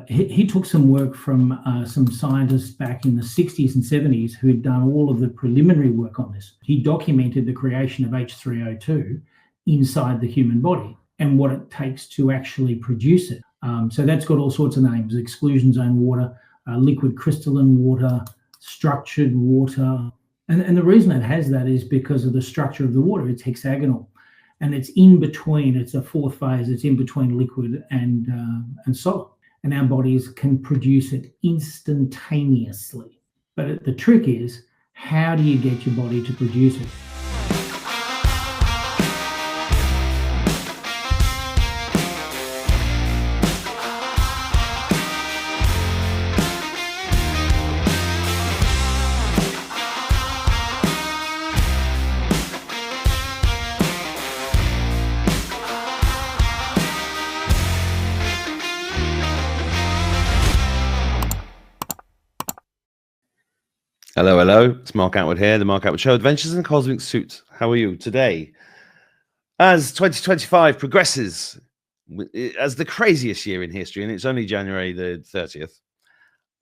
He took some work from some scientists back in the 60s and 70s who had done all of the preliminary work on this. He documented the creation of H3O2 inside the human body and what it takes to actually produce it. So that's got all sorts of names: exclusion zone water, liquid crystalline water, structured water. And the reason it has that is because of the structure of the water. It's hexagonal, and it's in between. It's a fourth phase. It's in between liquid and solid. And our bodies can produce it instantaneously. But the trick is, how do you get your body to produce it? Hello, hello. It's Mark Atwood here, the Mark Atwood Show, Adventures in the Cosmic Suit. How are you today? As 2025 progresses, as the craziest year in history, and it's only January the 30th,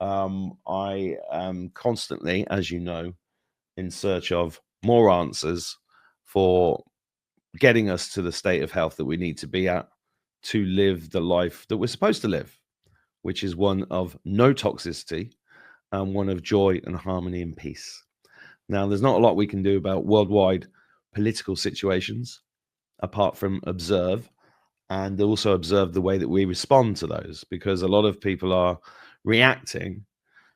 I am constantly, as you know, in search of more answers for getting us to the state of health that we need to be at to live the life that we're supposed to live, which is one of no toxicity, and one of joy and harmony and peace. Now, there's not a lot we can do about worldwide political situations apart from observe, and also observe the way that we respond to those, because a lot of people are reacting,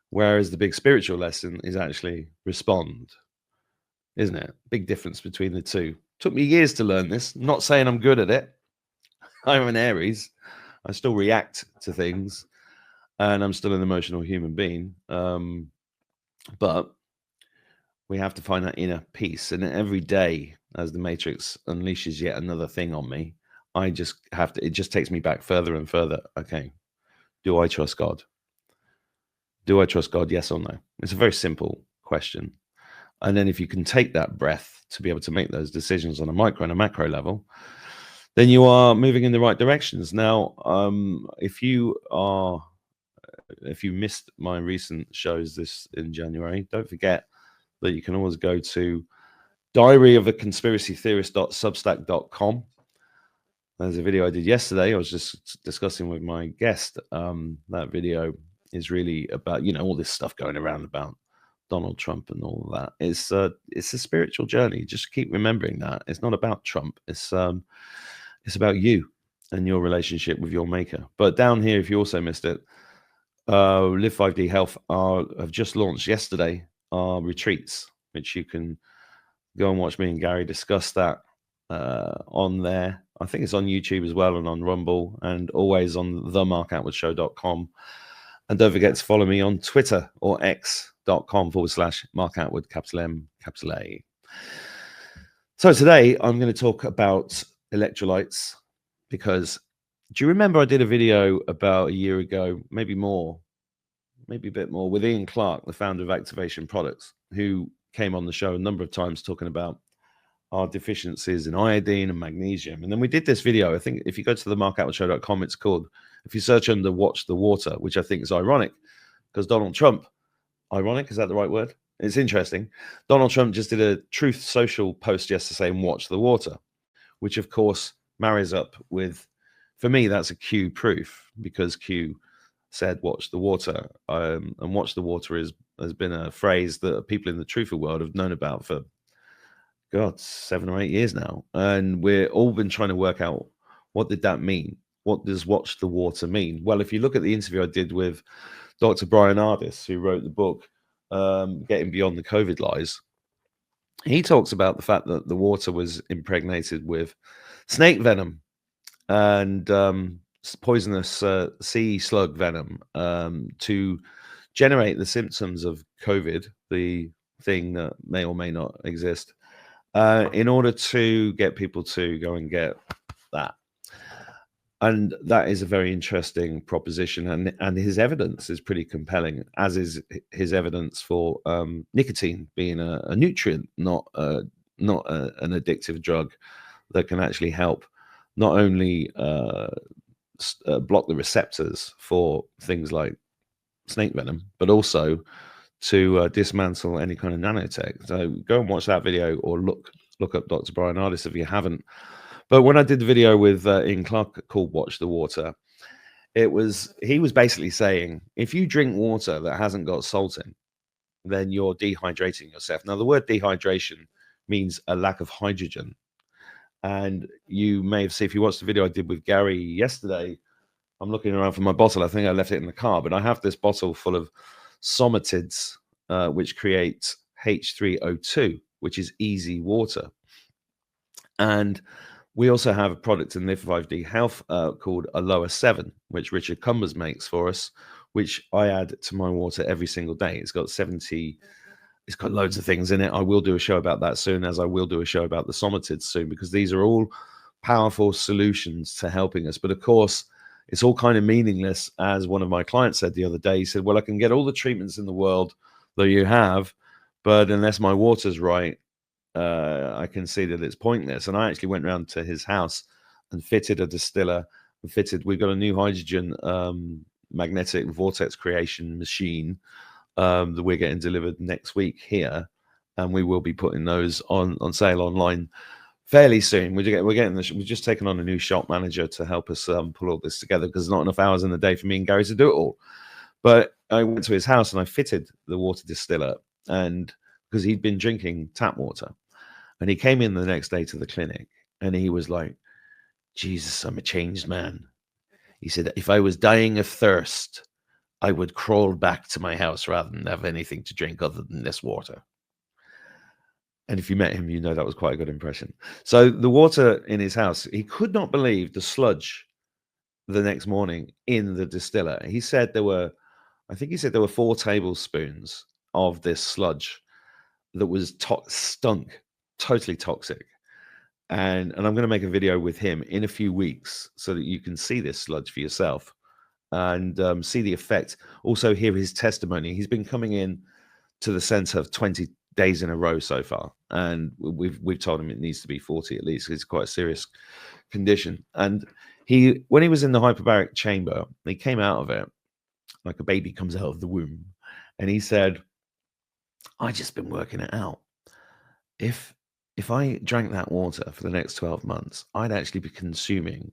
whereas the big spiritual lesson is actually respond, isn't it? Big difference between the two. Took me years to learn this. I'm not saying I'm good at it. I'm an Aries. I still react to things. And I'm still an emotional human being. But we have to find that inner peace. And every day, as the Matrix unleashes yet another thing on me, I just have to, it just takes me back further and further. Okay, do I trust God? Do I trust God? Yes or no? It's a very simple question. And then if you can take that breath to be able to make those decisions on a micro and a macro level, then you are moving in the right directions. Now, if you missed my recent shows this in January, don't forget that you can always go to diaryofaconspiracytheorist.substack.com. There's a video I did yesterday. I was just discussing with my guest. That video is really about, all this stuff going around about Donald Trump and all of that. It's a spiritual journey. Just keep remembering that. It's not about Trump. It's about you and your relationship with your maker. But down here, if you also missed it, Live 5D Health have just launched yesterday our retreats, which you can go and watch me and Gary discuss that on there. I think it's on YouTube as well and on Rumble, and always on themarkatwoodshow.com. And don't forget to follow me on Twitter or x.com/Mark Atwood, capital M, capital A. So today I'm going to talk about electrolytes, because do you remember I did a video about a year ago, maybe a bit more, with Ian Clark, the founder of Activation Products, who came on the show a number of times talking about our deficiencies in iodine and magnesium. And then we did this video. I think if you go to themarkatwoodshow.com, it's called, if you search under Watch the Water, which I think is ironic because Donald Trump, ironic, is that the right word? It's interesting. Donald Trump just did a Truth Social post yesterday saying watch the water, which of course marries up with, for me, that's a Q proof, because Q said watch the water. And watch the water has been a phrase that people in the truthful world have known about for, 7 or 8 years now. And we're all been trying to work out, what did that mean? What does watch the water mean? Well, if you look at the interview I did with Dr. Brian Ardis, who wrote the book, Getting Beyond the COVID Lies, he talks about the fact that the water was impregnated with snake venom and poisonous sea slug venom to generate the symptoms of COVID, the thing that may or may not exist, in order to get people to go and get that. And that is a very interesting proposition, and his evidence is pretty compelling, as is his evidence for nicotine being a nutrient, not an addictive drug that can actually help not only block the receptors for things like snake venom, but also to dismantle any kind of nanotech. So go and watch that video, or look up Dr. Brian Ardis if you haven't. But when I did the video with Ian Clark called Watch the Water, he was basically saying, if you drink water that hasn't got salt in, then you're dehydrating yourself. Now, the word dehydration means a lack of hydrogen. And you may have seen, if you watched the video I did with Gary yesterday, I'm looking around for my bottle. I think I left it in the car, but I have this bottle full of somatids, which create H3O2, which is easy water. And we also have a product in Live 5D Health called Aloha 7, which Richard Cumbers makes for us, which I add to my water every single day. It's got loads of things in it. I will do a show about that soon, as I will do a show about the somatids soon, because these are all powerful solutions to helping us. But of course, it's all kind of meaningless. As one of my clients said the other day, he said, well, I can get all the treatments in the world that you have, but unless my water's right, I can see that it's pointless. And I actually went around to his house and fitted a distiller, we've got a new hydrogen magnetic vortex creation machine that we're getting delivered next week here, and we will be putting those on sale online fairly soon. We've just taken on a new shop manager to help us pull all this together, because there's not enough hours in the day for me and Gary to do it all. But I went to his house and I fitted the water distiller, and because he'd been drinking tap water, and he came in the next day to the clinic and he was like, Jesus, I'm a changed man. He said, if I was dying of thirst, I would crawl back to my house rather than have anything to drink other than this water. And if you met him, you know that was quite a good impression. So the water in his house, he could not believe the sludge the next morning in the distiller. He said there were 4 tablespoons of this sludge that was stunk, totally toxic. And I'm going to make a video with him in a few weeks so that you can see this sludge for yourself and see the effect. Also hear his testimony. He's been coming in to the center 20 days in a row so far, and we've told him it needs to be 40 at least. It's quite a serious condition. And when he was in the hyperbaric chamber, he came out of it like a baby comes out of the womb, and he said, I just been working it out. If I drank that water for the next 12 months, I'd actually be consuming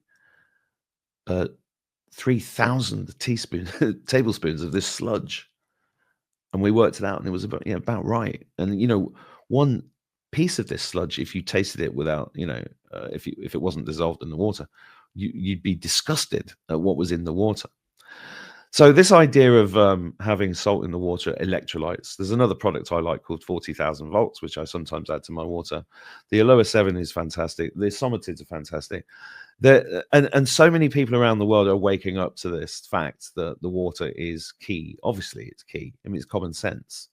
3,000 tablespoons of this sludge. And we worked it out, and it was about right. And one piece of this sludge, if you tasted it without, if it wasn't dissolved in the water, you'd be disgusted at what was in the water. So this idea of having salt in the water, electrolytes. There's another product I like called 40,000 volts, which I sometimes add to my water. The Aloha 7 is fantastic. The somatids are fantastic. And so many people around the world are waking up to this fact that the water is key. Obviously, it's key. I mean, it's common sense.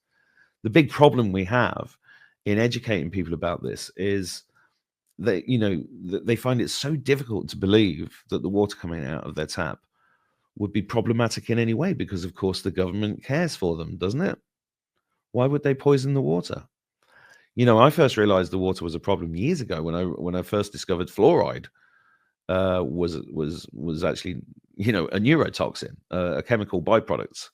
The big problem we have in educating people about this is that, they find it so difficult to believe that the water coming out of their tap would be problematic in any way, because of course the government cares for them, doesn't it? Why would they poison the water? I first realized the water was a problem years ago when I first discovered fluoride was actually a neurotoxin, a chemical byproduct.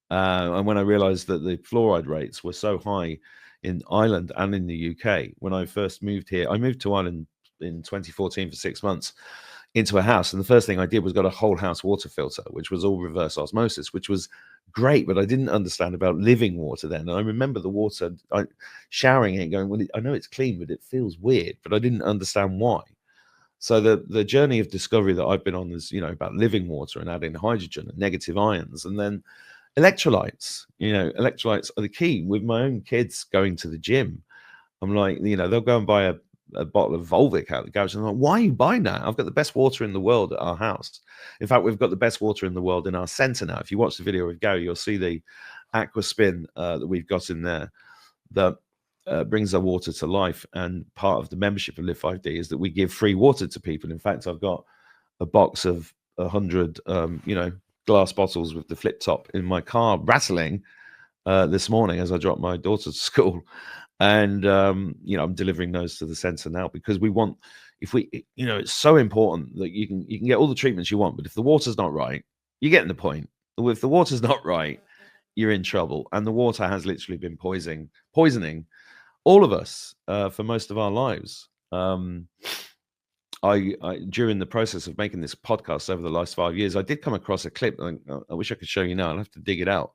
And when I realized that the fluoride rates were so high in Ireland and in the UK, when I first moved here, I moved to Ireland in 2014 for 6 months into a house, and the first thing I did was got a whole house water filter, which was all reverse osmosis, which was great, but I didn't understand about living water then. And I remember the water, showering it, going, well, I know it's clean, but it feels weird, but I didn't understand why. So the journey of discovery that I've been on is, about living water and adding hydrogen and negative ions, and then electrolytes. Electrolytes are the key. With my own kids going to the gym, I'm like, they'll go and buy a bottle of Volvic out of the garage, and I'm like, why are you buying that? I've got the best water in the world at our house. In fact, we've got the best water in the world in our center now. If you watch the video with Gary, you'll see the aqua spin that we've got in there that brings our water to life. And part of the membership of Live 5D is that we give free water to people. In fact, I've got a box of 100 glass bottles with the flip top in my car rattling this morning as I dropped my daughter to school. And I'm delivering those to the center now, because we want, if we, it's so important that you can get all the treatments you want, but if the water's not right, you're getting the point. If the water's not right, you're in trouble. And the water has literally been poisoning all of us for most of our lives. I during the process of making this podcast over the last 5 years, I did come across a clip. I wish I could show you now. I'll have to dig it out,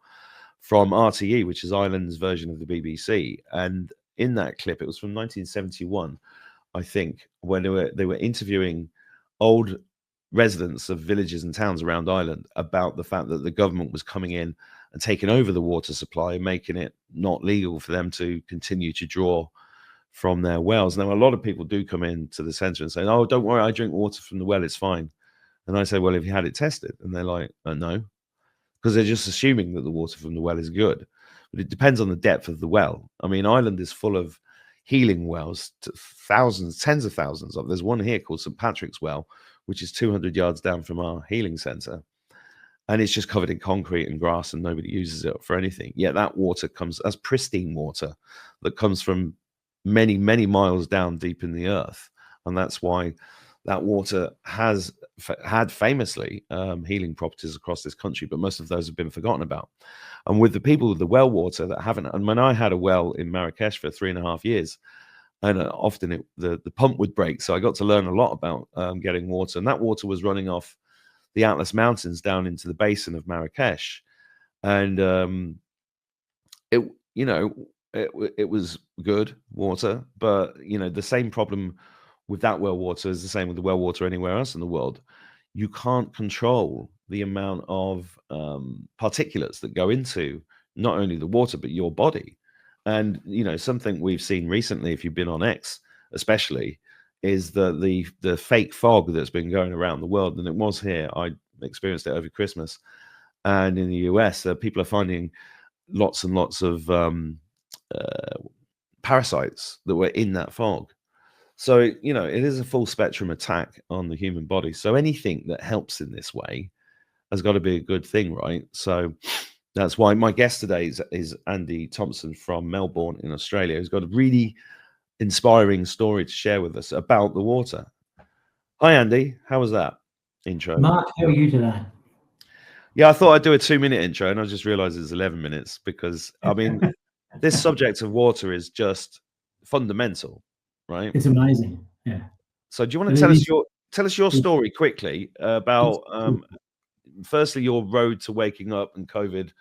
from RTE, which is Ireland's version of the BBC. And in that clip, it was from 1971, I think, when they were interviewing old residents of villages and towns around Ireland about the fact that the government was coming in and taking over the water supply, making it not legal for them to continue to draw from their wells. Now, a lot of people do come into the centre and say, "Oh, don't worry, I drink water from the well, it's fine." And I say, "Well, have you had it tested?" And they're like, "No," because they're just assuming that the water from the well is good. But it depends on the depth of the well. I mean, Ireland is full of healing wells, thousands, tens of thousands of. There's one here called St. Patrick's Well, which is 200 yards down from our healing centre. And it's just covered in concrete and grass and nobody uses it for anything. Yet that water comes as pristine water that comes from many, many miles down deep in the earth. And that's why that water has had famously healing properties across this country, but most of those have been forgotten about. And with the people with the well water that haven't, and when I had a well in Marrakesh for 3.5 years, and often the pump would break. So I got to learn a lot about getting water. And that water was running off the Atlas Mountains down into the basin of Marrakesh. And it was good water, but the same problem with that well water is the same with the well water anywhere else in the world. You can't control the amount of particulates that go into not only the water but your body. And something we've seen recently, if you've been on X especially, is the fake fog that's been going around the world. And it was here. I experienced it over Christmas. And in the US, people are finding lots and lots of parasites that were in that fog. So, it is a full spectrum attack on the human body. So anything that helps in this way has got to be a good thing, right? So that's why my guest today is Andy Thompson from Melbourne in Australia, who's got a really inspiring story to share with us about the water. Hi, Andy. How was that intro? Mark, how are you today? Yeah, I thought I'd do a 2-minute intro, and I just realized it's 11 minutes because, I mean, this subject of water is just fundamental, right? It's amazing. Yeah. So do you want to tell us your story quickly about, firstly, your road to waking up and COVID,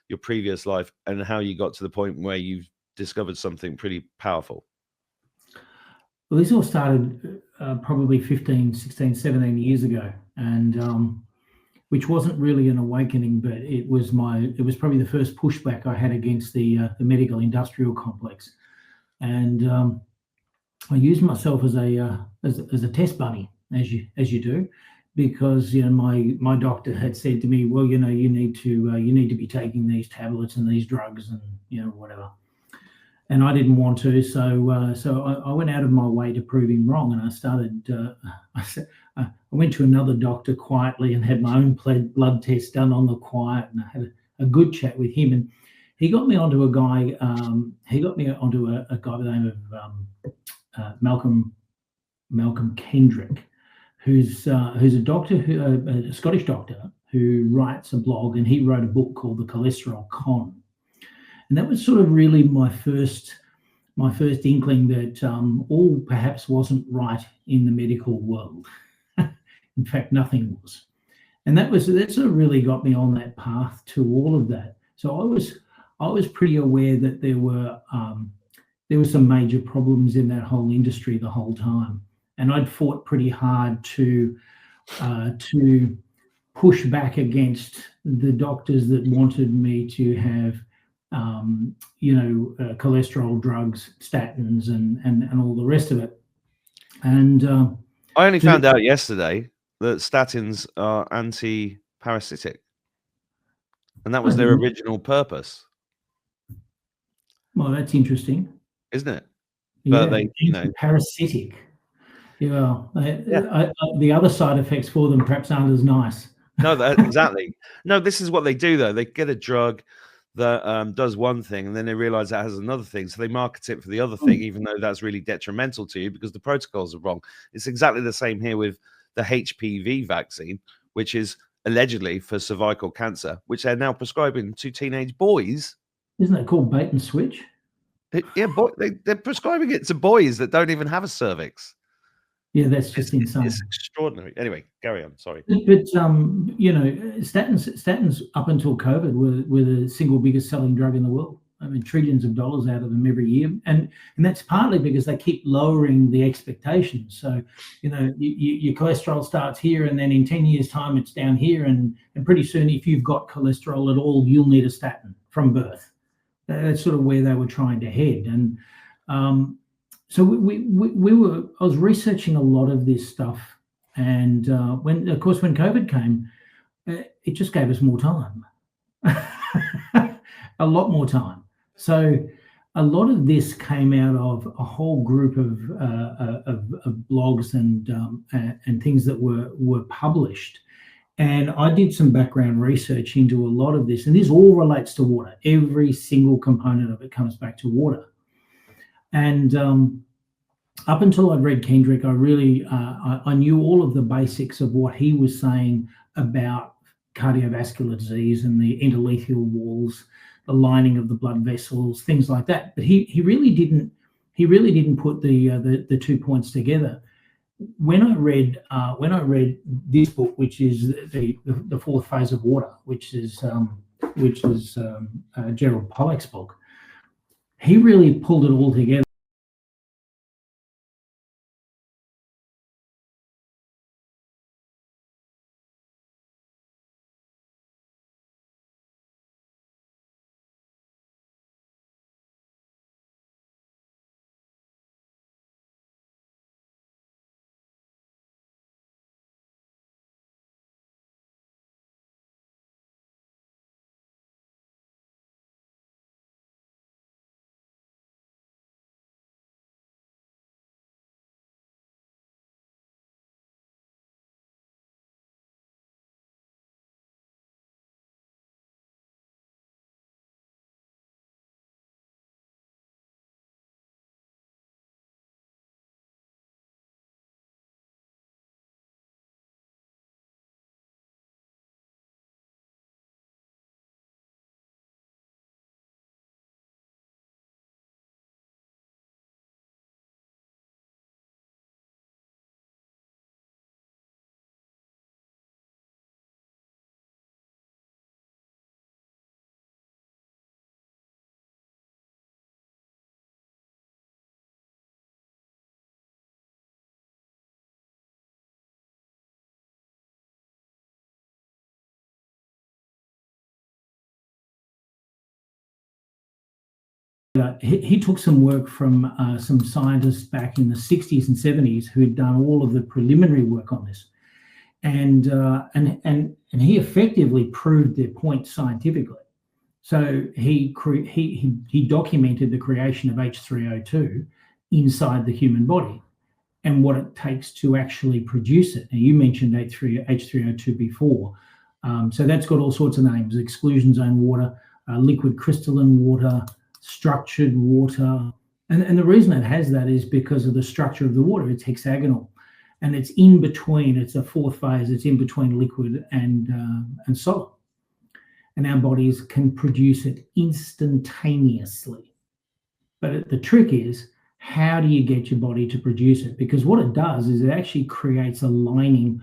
your previous life, and how you got to the point where you've discovered something pretty powerful? Well, this all started probably 15, 16, 17 years ago, and which wasn't really an awakening, but it was probably the first pushback I had against the medical industrial complex, and I used myself as a test bunny, as you do, because my doctor had said to me, well, you need to be taking these tablets and these drugs and whatever. And I didn't want to, so I went out of my way to prove him wrong, and I started. I went to another doctor quietly and had my own blood test done on the quiet, and I had a good chat with him, and he got me onto a guy. He got me onto a guy by the name of Malcolm Kendrick, who's a doctor, a Scottish doctor who writes a blog, and he wrote a book called The Cholesterol Con. And that was sort of really my first inkling that all perhaps wasn't right in the medical world. In fact, nothing was. And that sort of really got me on that path to all of that. So I was pretty aware that there were some major problems in that whole industry the whole time. And I'd fought pretty hard to push back against the doctors that wanted me to have cholesterol drugs, statins, and all the rest of it. And I only found out yesterday that statins are anti-parasitic, and that was their original purpose. Well, that's interesting, isn't it? But parasitic. Yeah, the other side effects for them perhaps aren't as nice. No, exactly. No, this is what they do though. They get a drug that does one thing, and then they realize that has another thing, so they market it for the other thing, even though that's really detrimental to you because the protocols are wrong. It's exactly the same here with the HPV vaccine, which is allegedly for cervical cancer, which they're now prescribing to teenage boys. Isn't that called bait and switch? Yeah, they're prescribing it to boys that don't even have a cervix. Yeah, that's just insane. It's extraordinary. Anyway, carry on. Sorry. But you know, statins up until COVID were the single biggest selling drug in the world. I mean, trillions of dollars out of them every year, and that's partly because they keep lowering the expectations. So, you know, your cholesterol starts here, and then in 10 years' time, it's down here, and pretty soon, if you've got cholesterol at all, you'll need a statin from birth. That's sort of where they were trying to head, and so I was researching a lot of this stuff, and when COVID came, it just gave us more time, a lot more time. So a lot of this came out of a whole group of blogs and things that were published. And I did some background research into a lot of this, and this all relates to water. Every single component of it comes back to water. And up until I'd read Kendrick, I really I knew all of the basics of what he was saying about cardiovascular disease and the endothelial walls, the lining of the blood vessels, things like that. But he really didn't put the 2 points together. When I read this book, which is the fourth phase of water, which is Gerald Pollack's book, he really pulled it all together. He took some work from some scientists back in the 60s and 70s who had done all of the preliminary work on this, and he effectively proved their point scientifically. So he documented the creation of H3O2 inside the human body and what it takes to actually produce it. And you mentioned H3O2 before, so that's got all sorts of names: exclusion zone water, liquid crystalline water, structured water. And the reason it has that is because of the structure of the water. It's hexagonal, and it's in between. It's a fourth phase. It's in between liquid and solid, and our bodies can produce it instantaneously. But the trick is, how do you get your body to produce it? Because what it does is it actually creates a lining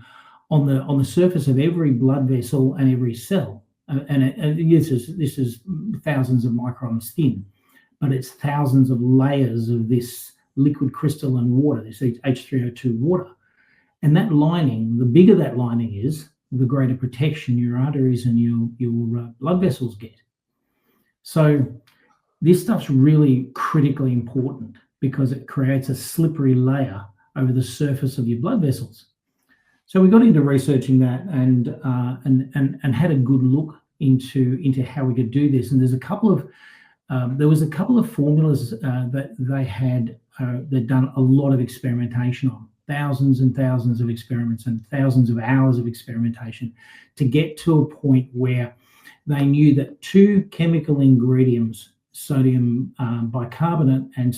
on the surface of every blood vessel and every cell. And this is thousands of microns thin, but it's thousands of layers of this liquid crystalline water, this H3O2 water. And that lining, the bigger that lining is, the greater protection your arteries and your blood vessels get. So this stuff's really critically important because it creates a slippery layer over the surface of your blood vessels. So we got into researching that and had a good look into how we could do this. And there was a couple of formulas that they had they'd done a lot of experimentation on, thousands and thousands of experiments and thousands of hours of experimentation to get to a point where they knew that two chemical ingredients, sodium bicarbonate and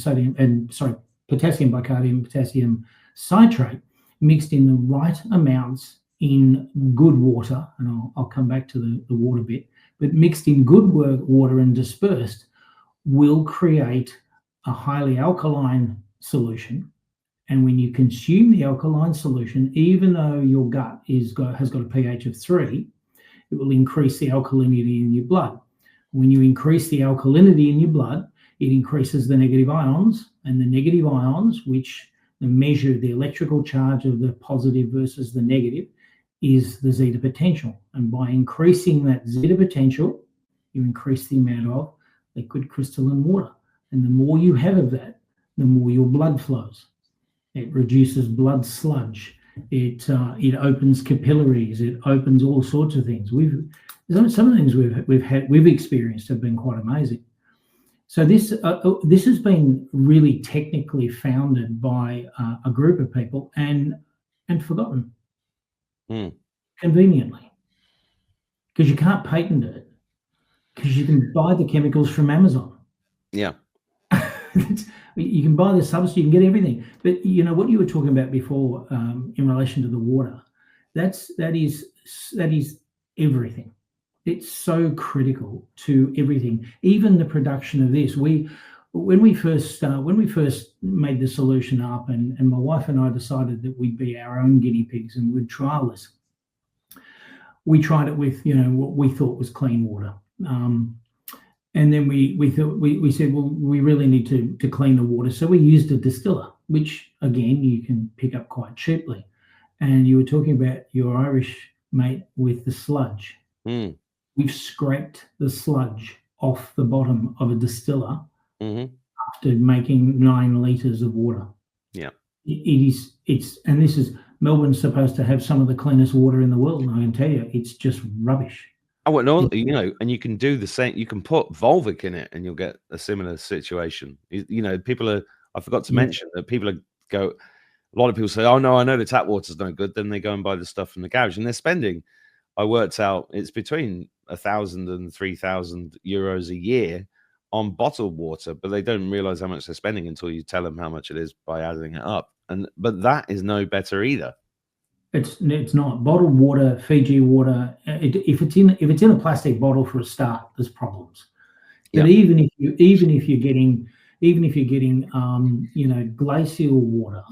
potassium bicarbonate and potassium citrate, mixed in the right amounts in good water, and I'll come back to the water bit, but mixed in good water and dispersed, will create a highly alkaline solution. And when you consume the alkaline solution, even though your gut has got a pH of 3, it will increase the alkalinity in your blood. When you increase the alkalinity in your blood, it increases the negative ions, and the negative ions, which measure the electrical charge of the positive versus the negative, is the zeta potential. And by increasing that zeta potential, you increase the amount of liquid crystalline water. And the more you have of that, the more your blood flows. It reduces blood sludge. It opens capillaries. It opens all sorts of things. Some of the things we've experienced have been quite amazing. So this has been really technically founded by a group of people and forgotten conveniently, because you can't patent it, because you can buy the chemicals from Amazon. Yeah. You can buy the substance, you can get everything. But you know what you were talking about before, in relation to the water, that is everything. It's so critical to everything, even the production of this. When we first made the solution up, and my wife and I decided that we'd be our own guinea pigs and we'd trial this. We tried it with what we thought was clean water. And then we said, well, we really need to clean the water. So we used a distiller, which again, you can pick up quite cheaply. And you were talking about your Irish mate with the sludge. We've scraped the sludge off the bottom of a distiller after making 9 litres of water. Yeah. And this is, Melbourne's supposed to have some of the cleanest water in the world. And I can tell you, it's just rubbish. Oh, well, no, and you can do the same. You can put Volvic in it, and you'll get a similar situation. People are. I forgot to mention that people go. A lot of people say, "Oh no, I know the tap water's no good." Then they go and buy the stuff from the garage, and they're spending. I worked out it's between 1,000 and 3,000 euros a year on bottled water, but they don't realize how much they're spending until you tell them how much it is by adding it up. But that is no better either. It's not. Bottled water, Fiji water. If it's in a plastic bottle for a start, there's problems. But even if you're getting glacial water,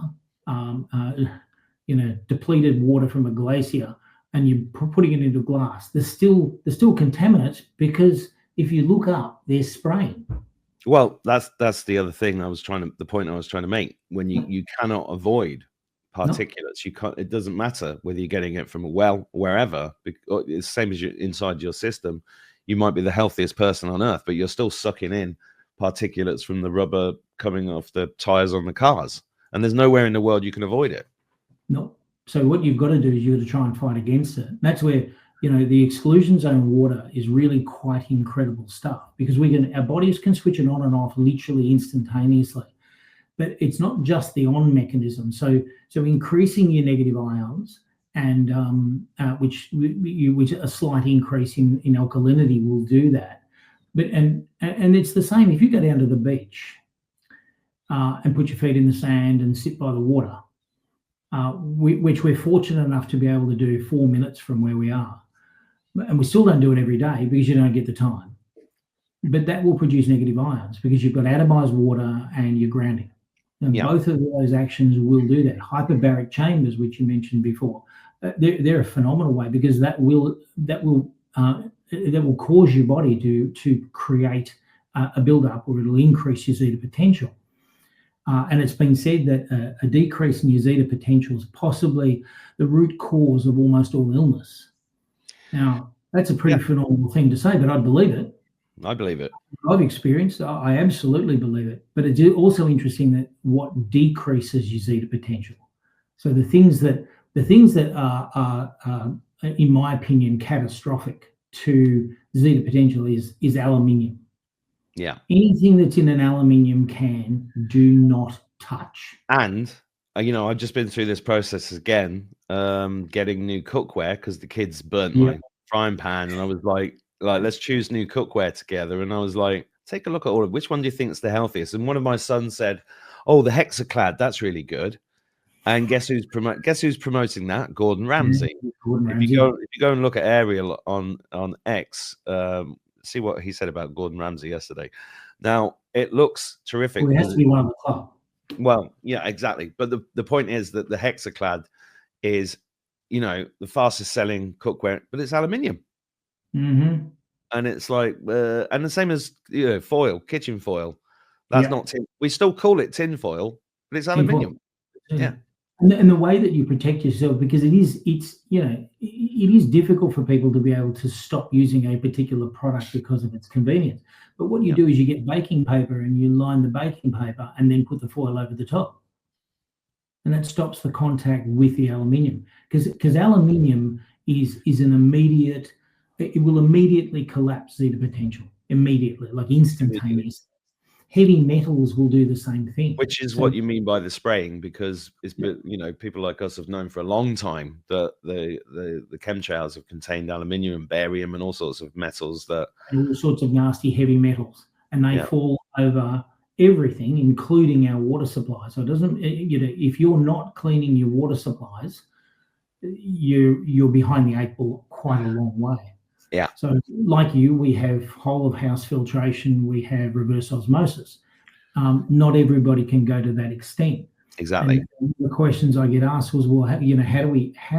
depleted water from a glacier, and you're putting it into glass, there's still contaminants, because if you look up, they're spraying. Well, that's the other thing the point I was trying to make. When you cannot avoid particulates, you can't. It doesn't matter whether you're getting it from a well, wherever. It's the same as inside your system. You might be the healthiest person on earth, but you're still sucking in particulates from the rubber coming off the tires on the cars, and there's nowhere in the world you can avoid it. No. So what you've got to do is you've got to try and fight against it. And that's where the exclusion zone water is really quite incredible stuff, because our bodies can switch it on and off literally instantaneously. But it's not just the on mechanism. So increasing your negative ions, and which a slight increase in alkalinity will do that. But and it's the same if you go down to the beach and put your feet in the sand and sit by the water, which we're fortunate enough to be able to do 4 minutes from where we are. And we still don't do it every day because you don't get the time. But that will produce negative ions because you've got atomized water and you're grounding. And both of those actions will do that. Hyperbaric chambers, which you mentioned before, they're a phenomenal way, because that will cause your body to create a buildup, or it'll increase your zeta potential. And it's been said that a decrease in your zeta potential is possibly the root cause of almost all illness. Now, that's a pretty phenomenal thing to say, but I believe it. I believe it. I've experienced. I absolutely believe it. But it's also interesting that what decreases your zeta potential. So the things that are in my opinion, catastrophic to zeta potential is aluminium. Yeah. Anything that's in an aluminium can, do not touch. And I've just been through this process again, getting new cookware because the kids burnt my frying pan, and I was like, like, let's choose new cookware together. And I was like, take a look at all of which one do you think is the healthiest? And one of my sons said, oh, the Hexaclad, that's really good. And guess who's promoting that? Gordon Ramsay. Gordon If Ramsay. you go and look at Ariel on X, see what he said about Gordon Ramsay yesterday. Now it looks terrific. Well, it has to be one of the club. Well, yeah, exactly. But the point is that the Hexaclad is, you know, the fastest selling cookware, but it's aluminium. Mm-hmm. And it's like, and the same as, you know, foil, kitchen foil. That's not tin. We still call it tin foil, but it's aluminium. Yeah. And the way that you protect yourself, because it's you know, it is difficult for people to be able to stop using a particular product because of its convenience. But what you do is you get baking paper and you line the baking paper and then put the foil over the top, and that stops the contact with the aluminium, because aluminium is an immediate. It will immediately collapse Zeta Potential immediately, like instantaneously. Heavy metals will do the same thing. Which is what you mean by the spraying, because it's, you know, people like us have known for a long time that the chemtrails have contained aluminium and barium and all sorts of metals and all sorts of nasty heavy metals, and they fall over everything, including our water supply. So it doesn't, you know, if you're not cleaning your water supplies, you're behind the eight ball quite a long way. Yeah. So like you, we have whole of house filtration, we have reverse osmosis. Not everybody can go to that extent. Exactly. And the questions I get asked was, well, you know, how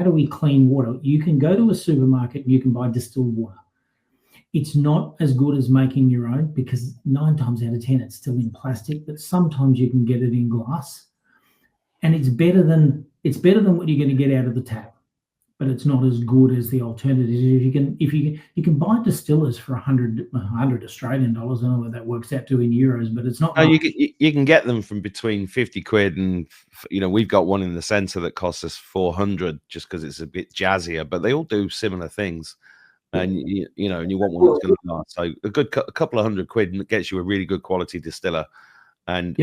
do we clean water? You can go to a supermarket and you can buy distilled water. It's not as good as making your own, because 9 times out of 10 it's still in plastic, but sometimes you can get it in glass, and it's better than what you're going to get out of the tap. But it's not as good as the alternatives. If you can buy distillers for 100 Australian dollars. I don't know what that works out to in euros, but it's not. No, you can get them from between 50 quid and, you know, we've got one in the centre that costs us 400 just because it's a bit jazzier. But they all do similar things, and you know, and you want one that's going to last. So a couple of hundred quid gets you a really good quality distiller, and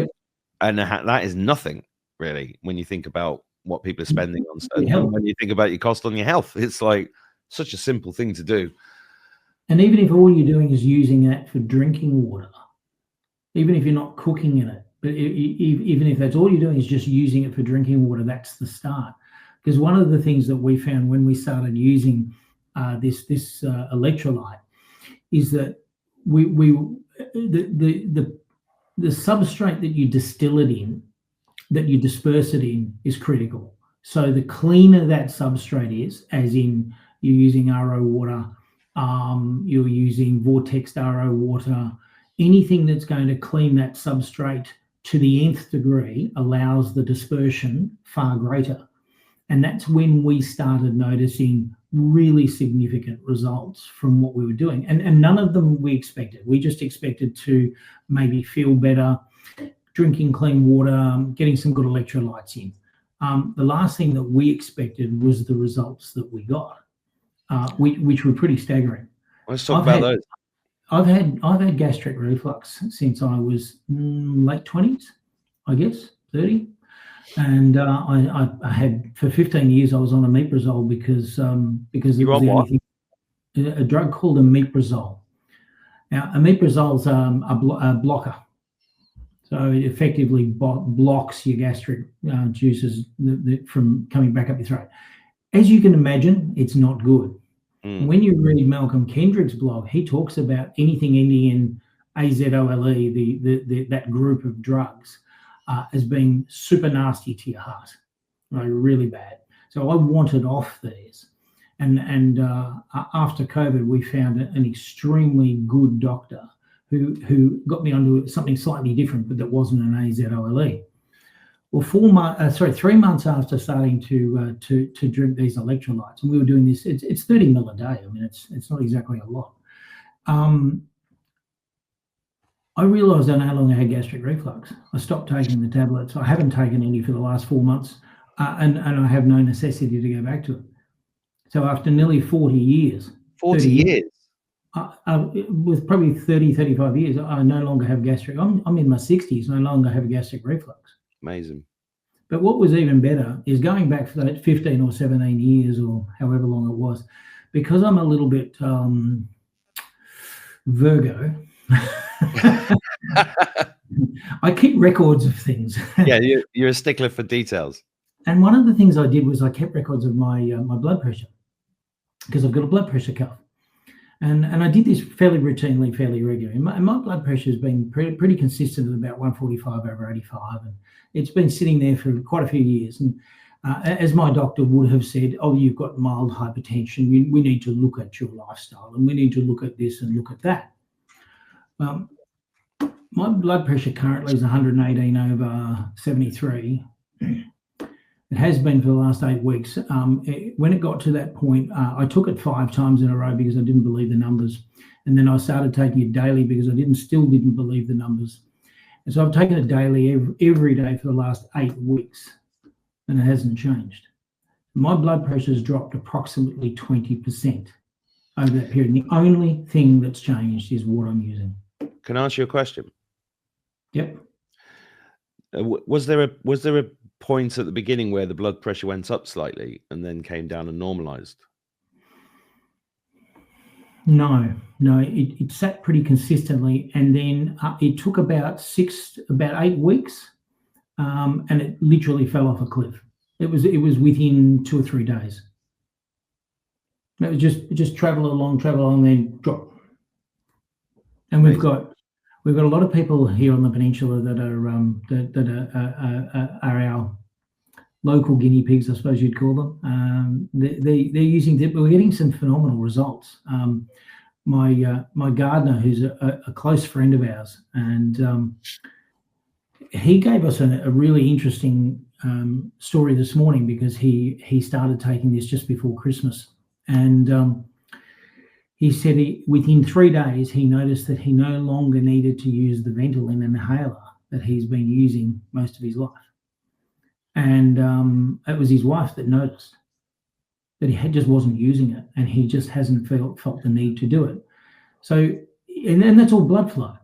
that is nothing really when you think about what people are spending on stuff. And when you think about your cost on your health, it's like such a simple thing to do. And even if all you're doing is using that for drinking water, even if you're not cooking in it, but even if that's all you're doing is just using it for drinking water, that's the start. Because one of the things that we found when we started using this electrolyte is that the substrate that you distill it in, that you disperse it in, is critical. So the cleaner that substrate is, as in you're using RO water, you're using vortex RO water, anything that's going to clean that substrate to the nth degree allows the dispersion far greater. And that's when we started noticing really significant results from what we were doing. And none of them we expected. We just expected to maybe feel better, drinking clean water, getting some good electrolytes in. The last thing that we expected was the results that we got, which were pretty staggering. Let's talk about those. I've had gastric reflux since I was late 20s, I guess, 30. And I had, for 15 years, I was on omeprazole because it was the only thing, a drug called omeprazole. Now, omeprazole's a blocker. So it effectively blocks your gastric juices from coming back up your throat. As you can imagine, it's not good. When you read Malcolm Kendrick's blog, he talks about anything ending in azole, that group of drugs, as being super nasty to your heart, like really bad. So I wanted off these. And after COVID, we found an extremely good doctor who got me onto something slightly different, but that wasn't an azole. Well, 3 months after starting to drink these electrolytes, and we were doing this, it's 30 mil a day. I mean, it's not exactly a lot. I realised I no longer had gastric reflux. I stopped taking the tablets. I haven't taken any for the last 4 months, and I have no necessity to go back to it. So after nearly 40 years, 40 years. With probably 30, 35 years, I no longer have gastric. I'm in my 60s, no longer have gastric reflux. Amazing. But what was even better is going back for that 15 or 17 years or however long it was, because I'm a little bit Virgo. I keep records of things. Yeah, you're a stickler for details. And one of the things I did was I kept records of my my blood pressure, because I've got a blood pressure cuff. And I did this fairly routinely, fairly regularly. And my blood pressure has been pretty consistent at about 145/85. And it's been sitting there for quite a few years. And as my doctor would have said, oh, you've got mild hypertension. We need to look at your lifestyle, and we need to look at this and look at that. My blood pressure currently is 118/73. It has been for the last 8 weeks. When it got to that point, I took it 5 times in a row because I didn't believe the numbers. And then I started taking it daily because I still didn't believe the numbers. And so I've taken it daily every day for the last 8 weeks, and it hasn't changed. My blood pressure has dropped approximately 20% over that period. And the only thing that's changed is what I'm using. Can I ask you a question? Yep. Was there a point at the beginning where the blood pressure went up slightly and then came down and normalized? No, it sat pretty consistently, and then it took about 8 weeks, and it literally fell off a cliff. It was within 2 or 3 days. It was just travel along, then drop. And we've got a lot of people here on the peninsula that are our local guinea pigs, I suppose you'd call them. They're using it. We're getting some phenomenal results. My gardener, who's a close friend of ours, and he gave us a really interesting story this morning, because he started taking this just before Christmas, and he said within 3 days he noticed that he no longer needed to use the Ventolin inhaler that he's been using most of his life. And it was his wife that noticed that he just wasn't using it, and he just hasn't felt the need to do it. So, and that's all blood flow.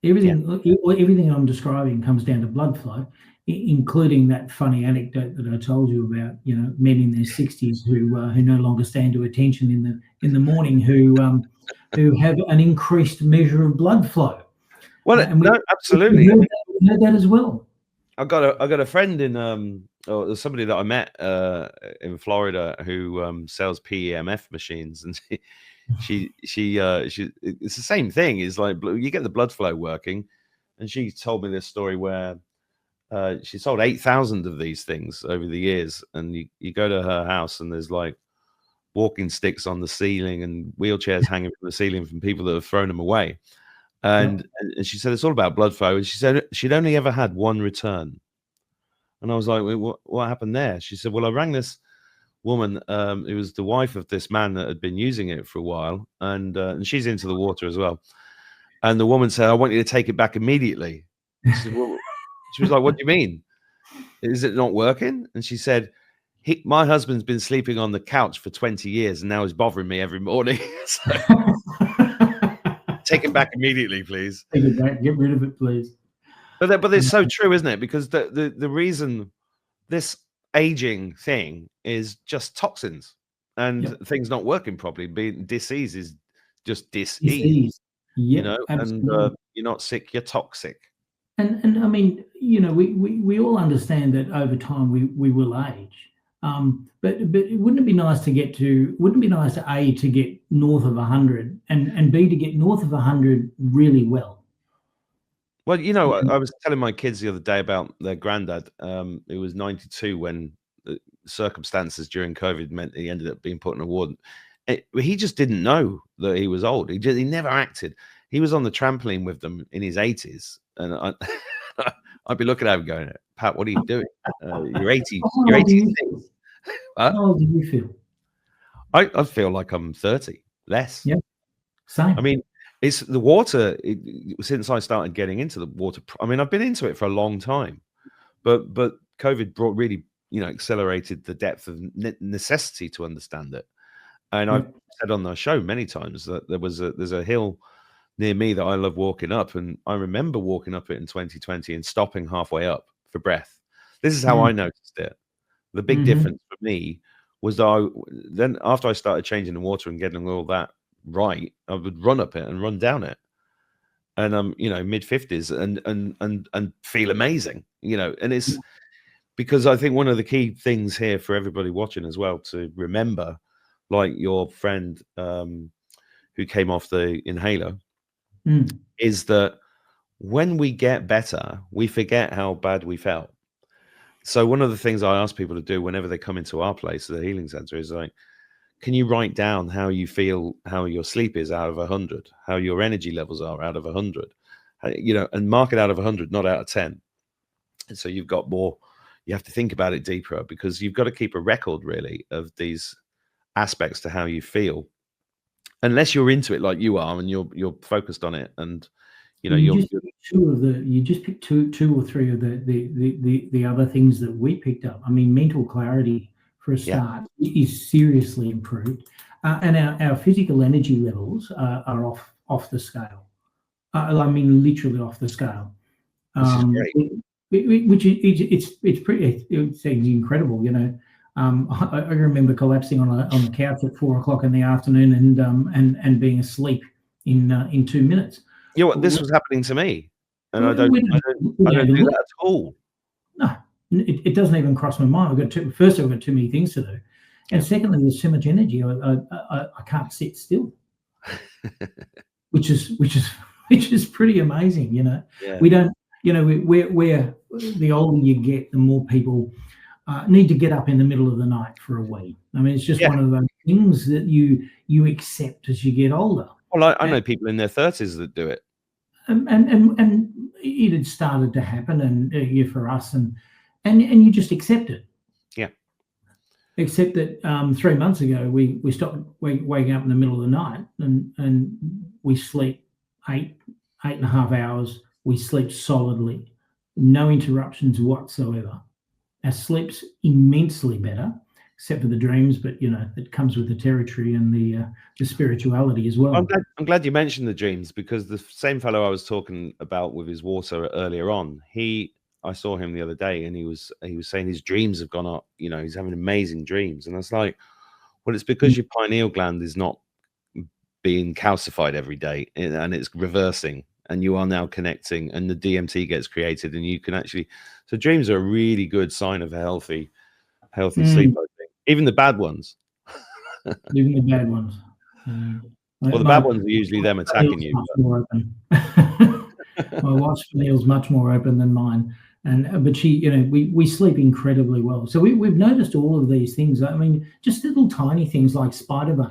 Everything I'm describing comes down to blood flow, including that funny anecdote that I told you about, men in their 60s who no longer stand to attention in the morning, who have an increased measure of blood flow. Well, absolutely. We heard that as well. I got a friend in or somebody that I met in Florida who sells PEMF machines, and she it's the same thing. Is like you get the blood flow working, and she told me this story where she sold 8,000 of these things over the years, and you go to her house and there's like walking sticks on the ceiling and wheelchairs hanging from the ceiling from people that have thrown them away. And she said it's all about blood flow. And she said she'd only ever had one return. And I was like, what happened there? She said, well, I rang this woman. It was the wife of this man that had been using it for a while. And she's into the water as well. And the woman said, I want you to take it back immediately. She said, well, she was like, what do you mean? Is it not working? And she said, my husband's been sleeping on the couch for 20 years and now he's bothering me every morning. So take it back immediately, please. Take it back. Get rid of it, please. But it's so true, isn't it? Because the reason this aging thing is just toxins and things not working properly. Being disease is just dis-ease. Yeah, and you're not sick, you're toxic. And I mean, we all understand that over time we will age. But wouldn't it be nice to get A, to get north of 100, and B, to get north of 100 really well? Well, I was telling my kids the other day about their granddad. It was 92 when the circumstances during COVID meant he ended up being put in a ward. He just didn't know that he was old. He never acted. He was on the trampoline with them in his 80s, and I'd be looking at him going, Pat, what are you doing? You're 80. You're 86. How old do you feel? I feel like I'm 30, less. Yeah, same. I mean, it's the water. Since I started getting into the water, I mean, I've been into it for a long time, but COVID really, accelerated the depth of necessity to understand it. And I've said on the show many times that there's a hill near me that I love walking up, and I remember walking up it in 2020 and stopping halfway up for breath. This is how I noticed it. The big difference for me was that then after I started changing the water and getting all that right, I would run up it and run down it. And I'm, mid-50s and feel amazing, and it's because I think one of the key things here for everybody watching as well to remember, like your friend who came off the inhaler, is that when we get better, we forget how bad we felt. So one of the things I ask people to do whenever they come into our place, the healing center, is like, can you write down how you feel, how your sleep is out of 100, how your energy levels are out of 100, and mark it out of 100, not out of 10. And so you've got more, you have to think about it deeper, because you've got to keep a record really of these aspects to how you feel, unless you're into it like you are and you're focused on it. And you just picked two or three of the other things that we picked up. I mean, mental clarity for a start is seriously improved, and our physical energy levels are off the scale. I mean, literally off the scale. Which it's incredible, I remember collapsing on the couch at 4:00 in the afternoon and being asleep in 2 minutes. You know what? This was happening to me, and I don't do that at all. No, it doesn't even cross my mind. I've got too many things to do, and secondly, there's so much energy. I can't sit still, which is pretty amazing. We don't. We're the older you get, the more people need to get up in the middle of the night for a wee. I mean, it's just one of those things that you accept as you get older. Well, I know people in their 30s that do it, and it had started to happen, and for us, and you just accept it. Yeah. Except that 3 months ago, we stopped waking up in the middle of the night, and we sleep 8.5 hours. We sleep solidly, no interruptions whatsoever. Our sleep's immensely better, except for the dreams, but it comes with the territory and the spirituality as well. I'm glad you mentioned the dreams, because the same fellow I was talking about with his water earlier on, I saw him the other day, and he was saying his dreams have gone up. He's having amazing dreams, and I was like, well, it's because your pineal gland is not being calcified every day, and it's reversing. And you are now connecting, and the DMT gets created, and you can actually. So dreams are a really good sign of a healthy sleep. I think even the bad ones. Even the bad ones. Well, the bad ones are usually them attacking you. My wife's pineal's much more open than mine, but she, we sleep incredibly well. So we've noticed all of these things. I mean, just little tiny things like spider veins.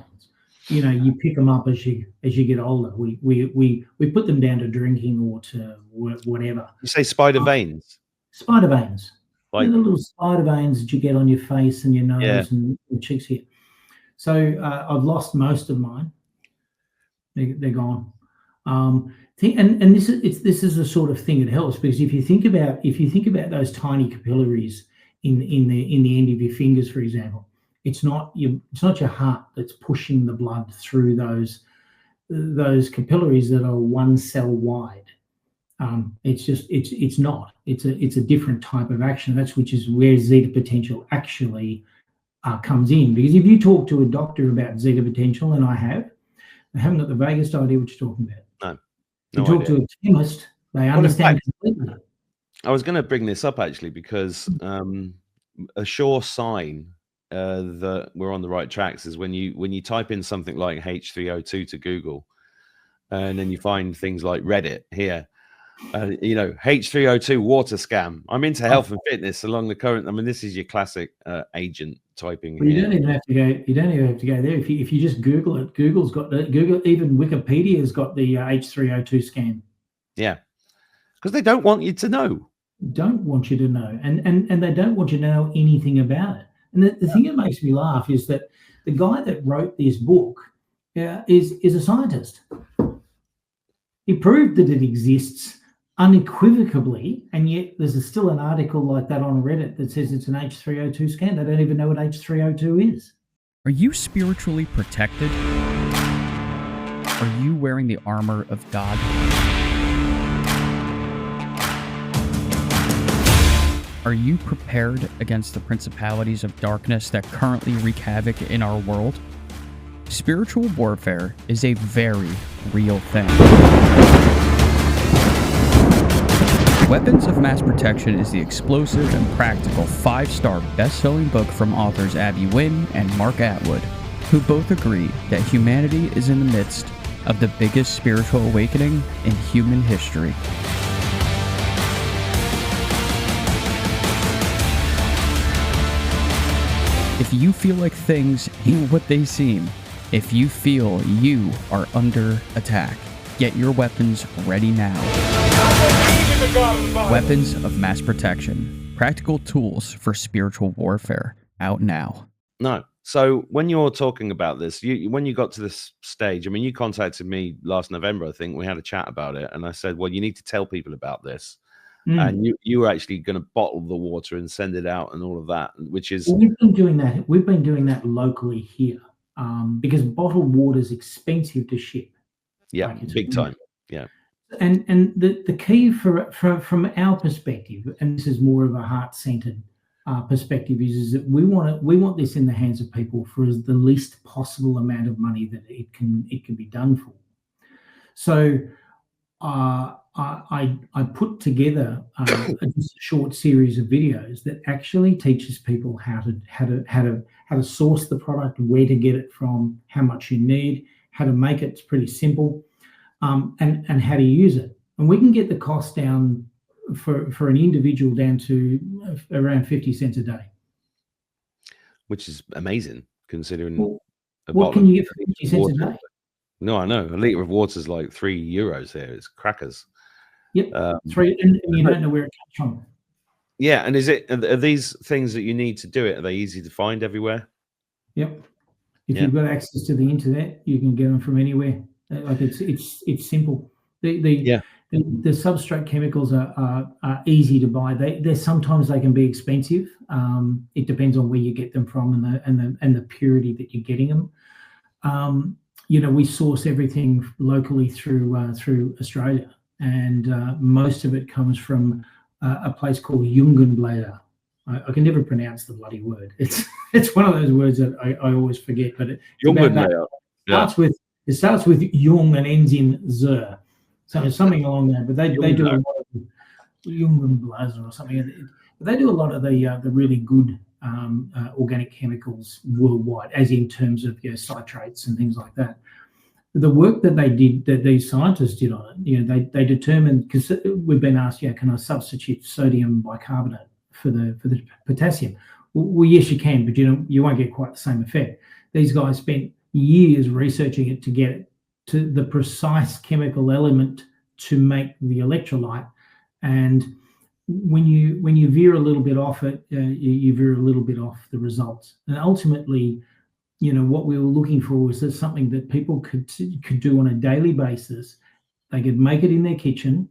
You pick them up as you get older. We put them down to drinking or to whatever. You say spider veins? Spider veins. Like the little spider veins that you get on your face and your nose and your cheeks here. So I've lost most of mine. They're gone. And this is the sort of thing that helps, because if you think about those tiny capillaries in the end of your fingers, for example. It's not your heart that's pushing the blood through those capillaries that are one cell wide. It's not. It's a different type of action. Which is where Zeta Potential actually comes in. Because if you talk to a doctor about Zeta Potential, and I haven't got the vaguest idea what you're talking about. No you talk idea. To a chemist, they understand completely. I was going to bring this up actually, because a sure sign that we're on the right tracks is when you type in something like H3O2 to Google, and then you find things like Reddit here, H3O2 water scam. I'm into health and fitness along the current. I mean, this is your classic agent typing. Well, you don't even have to go. You don't even have to go there. If you just Google it, Google's got Google. Even Wikipedia's got the H3O2 scam. Yeah, because they don't want you to know. Don't want you to know, and they don't want you to know anything about it. And the thing that makes me laugh is that the guy that wrote this book is a scientist. He proved that it exists unequivocally, and yet there's still an article like that on Reddit that says it's an H3O2 scan. They don't even know what H3O2 is. Are you spiritually protected? Are you wearing the armor of God? Are you prepared against the principalities of darkness that currently wreak havoc in our world? Spiritual warfare is a very real thing. Weapons of Mass Protection is the explosive and practical 5-star best-selling book from authors Abby Wynn and Mark Atwood, who both agree that humanity is in the midst of the biggest spiritual awakening in human history. If you feel like things ain't what they seem, if you feel you are under attack, get your weapons ready now. Weapons of Mass Protection. Practical tools for spiritual warfare. Out now. No. So when you're talking about this, when you got to this stage, I mean, you contacted me last November, I think. We had a chat about it. And I said, well, you need to tell people about this. And you were actually going to bottle the water and send it out and all of that, which is... Well, we've been doing that. We've been doing that locally here because bottled water is expensive to ship. Yeah, Like big time. Yeah. And the key from our perspective, and this is more of a heart-centered perspective, is that we want this in the hands of people for the least possible amount of money that it can be done for. So I put together just a short series of videos that actually teaches people how to source the product, where to get it from, how much you need, how to make it. It's pretty simple. And how to use it. And we can get the cost down for an individual down to around 50 cents a day. Which is amazing, considering... Well, what can you get for 50 cents a day? No, I know. A litre of water is like €3 here. It's crackers. Yep, three, and you don't know where it comes from. Yeah, and are these things that you need to do it, are they easy to find everywhere? Yep. If you've got access to the internet, you can get them from anywhere. Like it's simple. The substrate chemicals are easy to buy. They sometimes they can be expensive. It depends on where you get them from and the purity that you're getting them. We source everything locally through Australia, and most of it comes from a place called Jungenbläder. I can never pronounce the bloody word. It's one of those words that I always forget. But it starts with Jung and ends in Zer. So something along there. But they do a lot of Jungenbläser or something. But they do a lot of the really good organic chemicals worldwide, as in terms of citrates and things like that. The work that they did, that these scientists did on it, they determined, because we've been asked, can I substitute sodium bicarbonate for the potassium? Well, yes, you can, but you won't get quite the same effect. These guys spent years researching it to get it to the precise chemical element to make the electrolyte. And when you veer a little bit off it, you veer a little bit off the results. And ultimately, what we were looking for was that something that people could do on a daily basis. They could make it in their kitchen.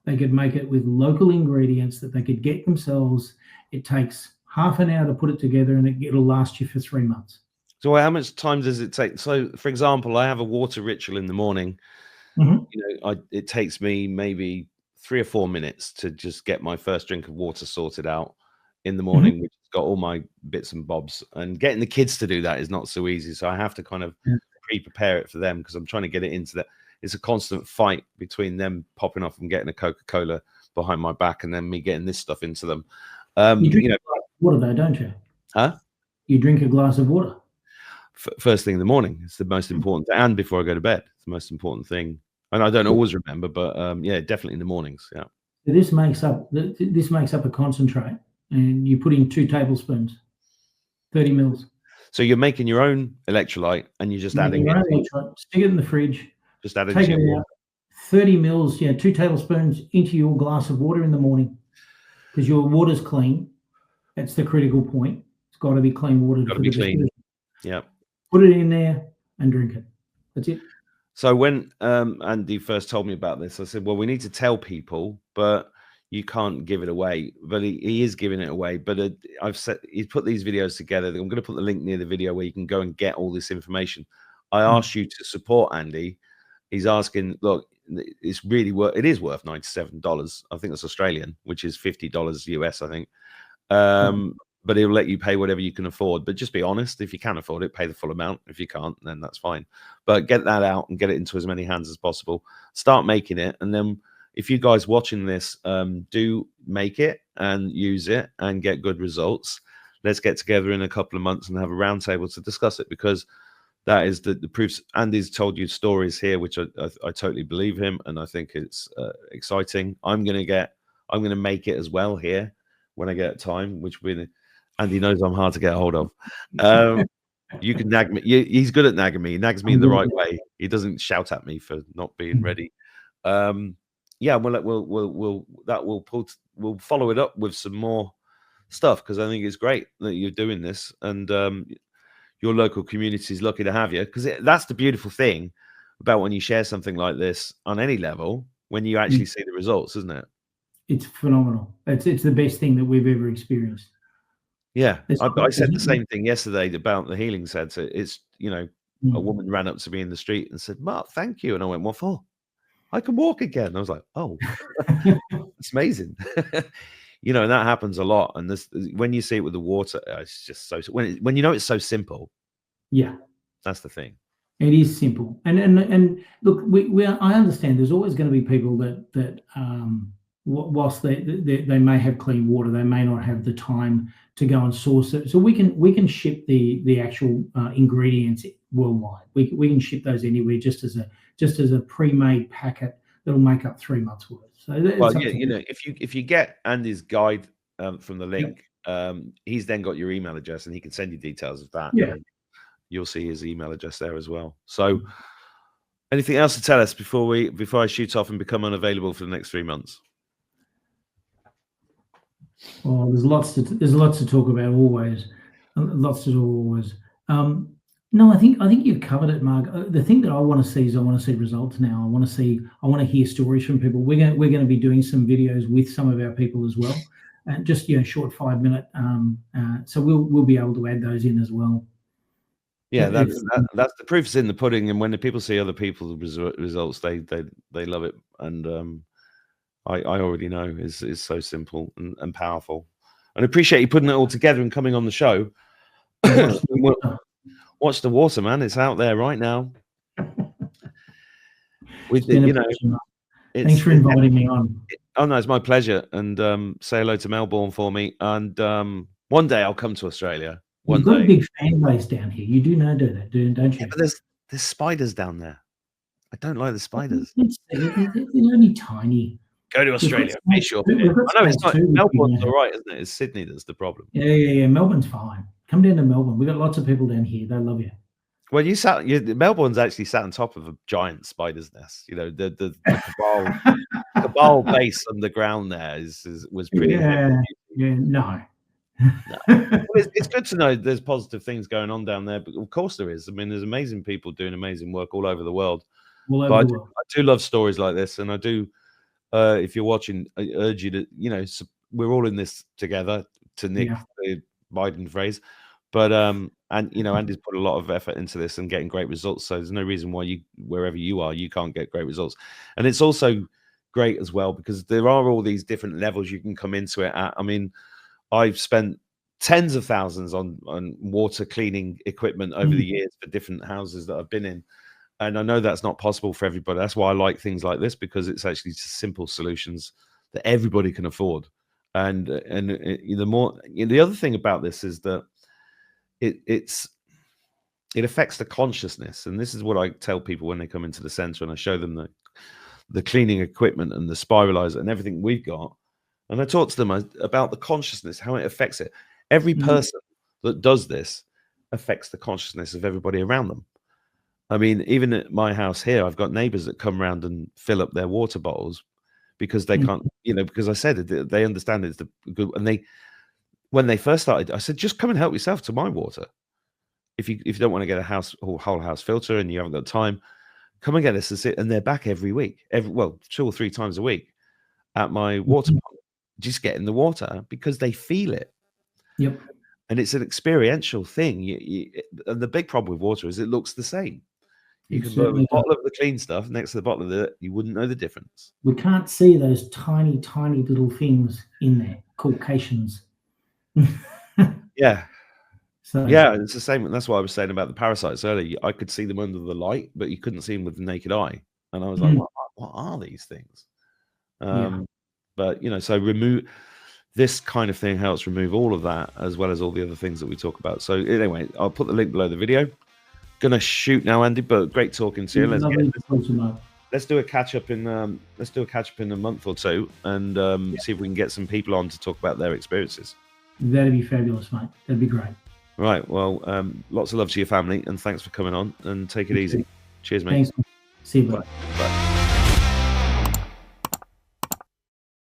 They could make it with local ingredients that they could get themselves. It takes half an hour to put it together, and it'll last you for 3 months. So how much time does it take? So, for example, I have a water ritual in the morning. It takes me maybe 3 or 4 minutes to just get my first drink of water sorted out in the morning, which has got all my bits and bobs. And getting the kids to do that is not so easy. So I have to kind of pre-prepare it for them, because I'm trying to get it into that. It's a constant fight between them popping off and getting a Coca-Cola behind my back, and then me getting this stuff into them. You drink a glass of water, though, don't you? Huh? You drink a glass of water. First thing in the morning. It's the most important, and before I go to bed, it's the most important thing. And I don't always remember, but definitely in the mornings. Yeah. So this makes up a concentrate, and you put in 2 tablespoons, 30 mils. So you're making your own electrolyte, and you're just adding it. Stick it in the fridge. Just add it. Take it out. 30 mils, 2 tablespoons into your glass of water in the morning, because your water's clean. That's the critical point. It's got to be clean water. Got to be clean. Yeah. Put it in there and drink it. That's it. So when Andy first told me about this, I said, well, we need to tell people, but you can't give it away. But he is giving it away. But he's put these videos together. I'm going to put the link near the video where you can go and get all this information. I asked you to support Andy. He's asking, look, it's really it is worth $97. I think that's Australian, which is $50 US, I think. but it'll let you pay whatever you can afford. But just be honest. If you can afford it, pay the full amount. If you can't, then that's fine. But get that out and get it into as many hands as possible. Start making it. And then if you guys watching this do make it and use it and get good results, let's get together in a couple of months and have a roundtable to discuss it, because that is the proofs. Andy's told you stories here, which I totally believe him, and I think it's exciting. I'm gonna make it as well here when I get time, which Andy knows I'm hard to get a hold of. You can nag me. He's good at nagging me. He nags me in the right way. He doesn't shout at me for not being ready. Yeah, we'll follow it up with some more stuff, because I think it's great that you're doing this, and your local community is lucky to have you, because that's the beautiful thing about when you share something like this on any level, when you actually see the results, isn't it? It's phenomenal. It's the best thing that we've ever experienced. Yeah, I said the same thing yesterday about the healing center. It's, a woman ran up to me in the street and said, "Mark, thank you." And I went, "What for?" "I can walk again." I was like, "Oh, it's amazing." And that happens a lot. And this, when you see it with the water, it's just so, when it's so simple. Yeah, that's the thing. It is simple. And look, I understand there's always going to be people that whilst they may have clean water, they may not have the time to go and source it. So we can ship the actual ingredients worldwide. We can ship those anywhere, just as a pre-made packet that'll make up 3 months worth. So if you get Andy's guide from the link, he's then got your email address, and he can send you details of that. Yeah, you'll see his email address there as well. So, anything else to tell us before I shoot off and become unavailable for the next 3 months? Well, there's lots to talk about always. Lots to do always. No, I think you've covered it, Mark. The thing that I want to see is I want to see results now. I want to hear stories from people. We're going to be doing some videos with some of our people as well, and just short 5-minute. So we'll be able to add those in as well. Yeah, that's the proof's in the pudding, and when the people see other people's results, they love it, and I already know is so simple and powerful, and appreciate you putting it all together and coming on the show. Watch the water, man. It's out there right now. Thanks for inviting me on. Oh no, it's my pleasure. And say hello to Melbourne for me. And one day I'll come to Australia. You've got a big fan base down here. You do know that, don't you? Yeah, but there's spiders down there. I don't like the spiders. They're only tiny. Go to Australia. Make sure. I know it's not. Melbourne's all right, isn't it? It's Sydney that's the problem. Yeah. Melbourne's fine. Come down to Melbourne. We've got lots of people down here. They love you. Well, Melbourne's actually sat on top of a giant spider's nest. The cabal base underground there was pretty. No. Well, it's good to know there's positive things going on down there, but of course there is. I mean, there's amazing people doing amazing work all over the world. I do love stories like this, and I do. If you're watching, I urge you to, we're all in this together, to nick the Biden phrase, but Andy's put a lot of effort into this and getting great results. So there's no reason why wherever you are, you can't get great results. And it's also great as well because there are all these different levels you can come into it at. I mean, I've spent tens of thousands on water cleaning equipment over the years for different houses that I've been in. And I know that's not possible for everybody. That's why I like things like this, because it's actually just simple solutions that everybody can afford. And the other thing about this is that it affects the consciousness. And this is what I tell people when they come into the center and I show them the cleaning equipment and the spiralizer and everything we've got. And I talk to them about the consciousness, how it affects it. Every person that does this affects the consciousness of everybody around them. I mean, even at my house here, I've got neighbors that come around and fill up their water bottles because they can't, because I said they understand it's the good. And when they first started, I said, just come and help yourself to my water. If you don't want to get a whole house filter and you haven't got time, come and get us and sit. And they're back every week, 2 or 3 times a week at my water bottle, just getting the water because they feel it. Yep. And it's an experiential thing. And the big problem with water is it looks the same. You can put a bottle of the clean stuff next to the bottle of the, you wouldn't know the difference. We can't see those tiny, tiny little things in there, called cations. Yeah. So Yeah, it's the same. That's what I was saying about the parasites earlier. I could see them under the light, but you couldn't see them with the naked eye. And I was like, what are these things? But, you know, so remove this kind of thing helps remove all of that, as well as all the other things that we talk about. So anyway, I'll put the link below the video. Gonna shoot now, Andy, but great talking to you. Let's do a catch up in a month or two, and see if we can get some people on to talk about their experiences. That'd be fabulous, mate. That'd be great. Right. Well, lots of love to your family, and thanks for coming on. And take it easy. Cheers, mate. Thanks. See you. Bye.